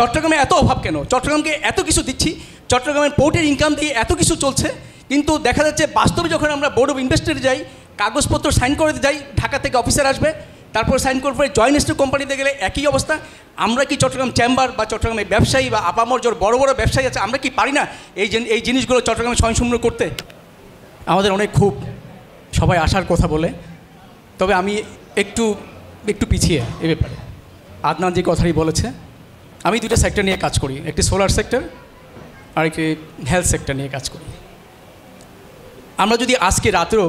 চট্টগ্রামে এত অভাব কেন? চট্টগ্রামকে এত কিছু দিচ্ছি, চট্টগ্রামের পোর্টের ইনকাম দিয়ে এত কিছু চলছে, কিন্তু দেখা যাচ্ছে বাস্তবে যখন আমরা বোর্ড অফ ইনভেস্টমেন্টে যাই, কাগজপত্র সাইন করে যাই, ঢাকা থেকে অফিসার আসবে, তারপর সাইন করে জয়েন্ট স্টক কোম্পানিতে গেলে একই অবস্থা। আমরা কি চট্টগ্রাম চেম্বার বা চট্টগ্রামের ব্যবসায়ী বা আপামর যার বড় বড় ব্যবসায়ী আছে, আমরা কি পারি না এই জিনিসগুলো চট্টগ্রামে স্বয়ংসম্পূর্ণ করতে? আমাদের অনেক খুব সবাই আসার কথা বলে, তবে আমি একটু পিছিয়ে এ ব্যাপারে। আদনান যে কথাই বলেছে, আমি দুটো সেক্টর নিয়ে কাজ করি, একটি সোলার সেক্টর আর একটি হেলথ সেক্টর নিয়ে কাজ করি। আমরা যদি আজকে রাতেও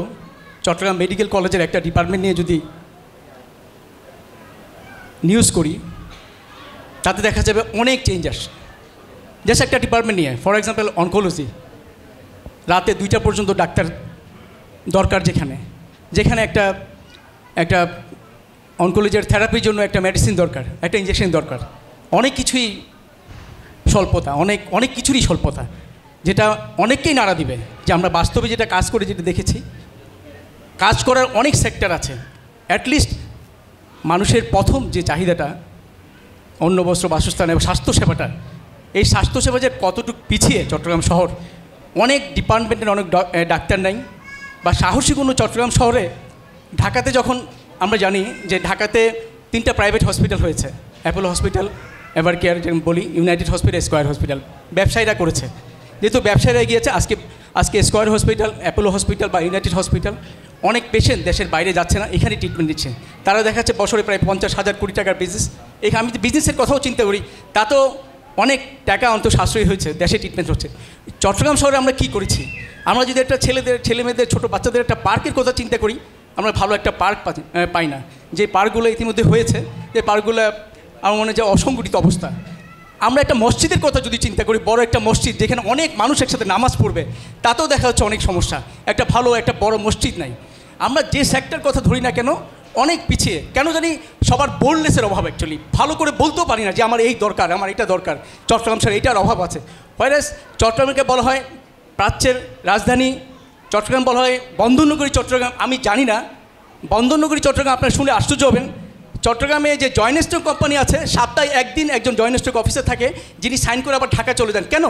চট্টগ্রাম মেডিকেল কলেজের একটা ডিপার্টমেন্ট নিয়ে যদি নিউজ করি, তাতে দেখা যাবে অনেক চেঞ্জ আসে। জাস্ট একটা ডিপার্টমেন্ট নিয়ে, ফর এক্সাম্পল অনকোলজি, রাতে 2টা পর্যন্ত ডাক্তার দরকার, যেখানে একটা অনকোলজির থেরাপির জন্য একটা মেডিসিন দরকার, একটা ইঞ্জেকশন দরকার, অনেক কিছুই স্বল্পতা, অনেক কিছুরই স্বল্পতা, যেটা অনেককেই নাড়া দিবে। যে আমরা বাস্তবে যেটা কাজ করে যেটা দেখেছি, কাজ করার অনেক সেক্টর আছে। অ্যাটলিস্ট মানুষের প্রথম যে চাহিদাটা অন্ন বস্ত্র বাসস্থান এবং স্বাস্থ্যসেবাটা, এই স্বাস্থ্যসেবা যে কতটুকু পিছিয়ে চট্টগ্রাম শহর, অনেক ডিপার্টমেন্টের অনেক ডাক্তার নাই বা সাহসী কোনো চট্টগ্রাম শহরে। ঢাকাতে যখন আমরা জানি যে ঢাকাতে 3টা প্রাইভেট হসপিটাল হয়েছে, অ্যাপোলো হসপিটাল, এভার কেয়ার যেমন বলি, ইউনাইটেড হসপিটাল, স্কয়ার হসপিটাল, ব্যবসায়ীরা করেছে। যেহেতু ব্যবসায়ীরা এগিয়েছে, আজকে স্কয়ার হসপিটাল, অ্যাপোলো হসপিটাল বা ইউনাইটেড হসপিটাল, অনেক পেশেন্ট দেশের বাইরে যাচ্ছে না, এখানে ট্রিটমেন্ট দিচ্ছে। তারা দেখাচ্ছে বছরে প্রায় 50,000 কোটি টাকার বিজনেস। এখানে আমি বিজনেসের কথাও চিন্তা করি, তাতেও অনেক টাকা অন্তত সাশ্রয়ী হয়েছে, দেশে ট্রিটমেন্ট হচ্ছে। চট্টগ্রাম শহরে আমরা কী করেছি? আমরা যদি একটা ছেলেমেয়েদের ছোটো বাচ্চাদের একটা পার্কের কথা চিন্তা করি, আমরা ভালো একটা পার্ক পাই না। যে পার্কগুলো ইতিমধ্যে হয়েছে, যে পার্কগুলো আমার মনে হয় যে অসংগঠিত অবস্থা। আমরা একটা মসজিদের কথা যদি চিন্তা করি, বড় একটা মসজিদ যেখানে অনেক মানুষ একসাথে নামাজ পড়বে, তাতেও দেখা যাচ্ছে অনেক সমস্যা, একটা বড় মসজিদ নাই। আমরা যে সেক্টর কথা ধরি না কেন, অনেক পিছিয়ে। কেন জানি সবার বোল্ডনেসের অভাব। অ্যাকচুয়ালি ভালো করে বলতেও পারি না যে আমার এই দরকার, আমার এটা দরকার, চট্টগ্রাম শহরে এইটার অভাব আছে। হোয়ারাস চট্টগ্রামকে বলা হয় প্রাচ্যের রাজধানী, চট্টগ্রাম বলা হয় বন্দরনগরী চট্টগ্রাম। আমি জানি না বন্দরনগরী চট্টগ্রাম আপনারা শুনে আশ্চর্য হবেন, চট্টগ্রামে যে জয়েন্ট স্টক কোম্পানি আছে, সপ্তাহে একদিন একজন জয়েন্ট স্টক অফিসার থাকে, যিনি সাইন করে আবার ঢাকা চলে যান। কেন?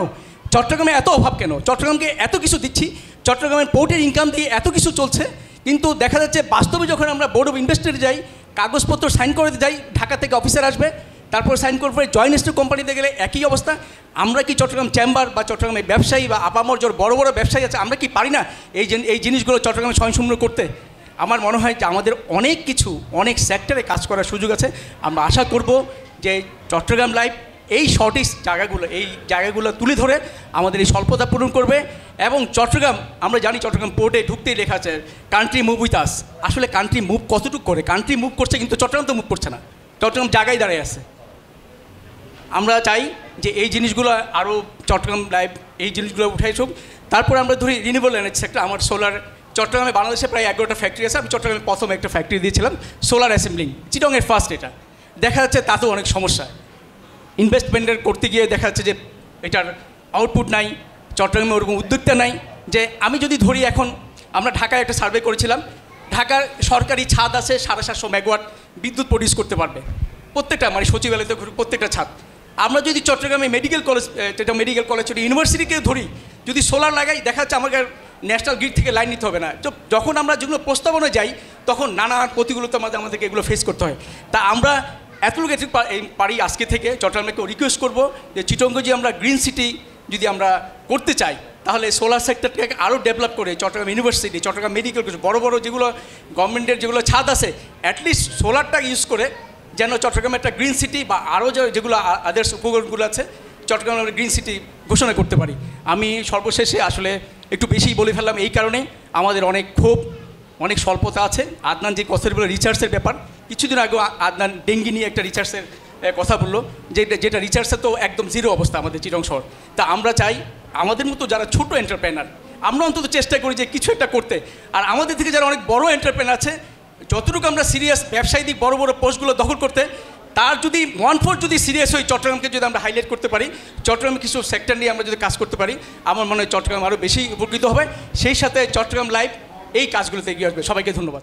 চট্টগ্রামে এত অভাব কেন? চট্টগ্রামকে এত কিছু দিচ্ছি, চট্টগ্রামের পোর্টের ইনকাম দিয়ে এত কিছু চলছে, কিন্তু দেখা যাচ্ছে বাস্তবে যখন আমরা বোর্ড অফ ইনভেস্টমেন্টে যাই, কাগজপত্র সাইন করে যাই, ঢাকা থেকে অফিসার আসবে, তারপর সাইন করে জয়েন্ট স্টক কোম্পানিতে গেলে একই অবস্থা। আমরা কি চট্টগ্রাম চেম্বার বা চট্টগ্রামের ব্যবসায়ী বা আপামর যার বড় বড় ব্যবসায়ী আছে, আমরা কি পারি না এই জিনিসগুলো চট্টগ্রামে স্বয়ংসম্পূর্ণ করতে? আমার মনে হয় যে আমাদের অনেক সেক্টরে কাজ করার সুযোগ আছে। আমরা আশা করব যে চট্টগ্রাম লাইভ এই শর্টেজ জায়গাগুলো তুলে ধরে আমাদের এই স্বল্পতা পূরণ করবে। এবং চট্টগ্রাম, আমরা জানি চট্টগ্রাম পোর্টে ঢুকতেই লেখা আছে কান্ট্রি মুভ উইথ আস। আসলে কান্ট্রি মুভ কতটুকু করে? কান্ট্রি মুভ করছে, কিন্তু চট্টগ্রাম তো মুভ করছে না, চট্টগ্রাম জায়গায় দাঁড়িয়ে আছে। আমরা চাই যে এই জিনিসগুলো আরও চট্টগ্রাম লাইভ এই জিনিসগুলো উঠাই হোক। তারপরে আমরা ধরি রিনিউয়েবল এনার্জি সেক্টর। আমার সোলার, চট্টগ্রামে বাংলাদেশে প্রায় 11টা ফ্যাক্টরি আছে। আমি চট্টগ্রামে প্রথম একটা ফ্যাক্টরি দিয়েছিলাম সোলার অ্যাসেম্বলিং, চিটংয়ের ফার্স্ট। এটা দেখা যাচ্ছে তাতেও অনেক সমস্যা। ইনভেস্টমেন্টের করতে গিয়ে দেখা যাচ্ছে যে এটার আউটপুট নাই, চট্টগ্রামে ওরকম উদ্যোক্তা নাই। যে আমি যদি ধরি, এখন আমরা ঢাকায় একটা সার্ভে করেছিলাম, ঢাকার সরকারি ছাদ আছে 750 মেগাওয়াট বিদ্যুৎ প্রডিউস করতে পারবে প্রত্যেকটা, মানে সচিবালয়তে প্রত্যেকটা ছাদ। আমরা যদি চট্টগ্রামে মেডিকেল কলেজ, যেটা মেডিকেল কলেজ ইউনিভার্সিটিকে ধরি, যদি সোলার লাগাই, দেখা যাচ্ছে আমাকে ন্যাশনাল গ্রিড থেকে লাইন নিতে হবে না। তো যখন আমরা যেগুলো প্রস্তাবনা যাই, তখন নানান প্রতিকূলতার মাঝে আমাদেরকে এগুলো ফেস করতে হয়। তা আমরা এতটুকু পারি আজকে থেকে চট্টগ্রামকে রিকোয়েস্ট করব যে চিটংকে যে আমরা গ্রিন সিটি যদি আমরা করতে চাই, তাহলে সোলার সেক্টরটাকে আরও ডেভেলপ করে Chittagong university, Chittagong medical college, বড় বড় যেগুলো গভর্নমেন্টের যেগুলো ছাদ আছে, অ্যাটলিস্ট সোলারটা ইউজ করে যেন চট্টগ্রামে একটা গ্রিন সিটি বা আরও যেগুলো আদার্স উপকরণগুলো আছে, চট্টগ্রামে আমরা গ্রিন সিটি ঘোষণা করতে পারি। আমি সর্বশেষে আসলে একটু বেশি বলে ফেললাম, এই কারণে আমাদের অনেক স্বল্পতা আছে। আদনান যে কথা বললো রিসার্চের ব্যাপার, কিছুদিন আগে আদনান ডেঙ্গি নিয়ে একটা রিসার্চের কথা বললো, যেটা রিসার্চে তো একদম জিরো অবস্থা আমাদের চিটং শহর। তা আমরা চাই আমাদের মতো যারা ছোট এন্টারপ্রেনার, আমরা অন্তত চেষ্টা করি যে কিছু একটা করতে। আর আমাদের থেকে যারা অনেক বড় এন্টারপ্রেনার আছে, যতটুকু আমরা সিরিয়াস ব্যবসায়ী দিক বড় বড় পোস্টগুলো দখল করতে, তার যদি 1/4 যদি সিরিয়াস হই, চট্টগ্রামকে যদি আমরা হাইলাইট করতে পারি, চট্টগ্রামে কিছু সেক্টর নিয়ে আমরা যদি কাজ করতে পারি, আমার মনে হয় চট্টগ্রাম আরও বেশি উপকৃত হবে। সেই সাথে চট্টগ্রাম লাইভ এই কাজগুলোতে এগিয়ে আসবে। সবাইকে ধন্যবাদ।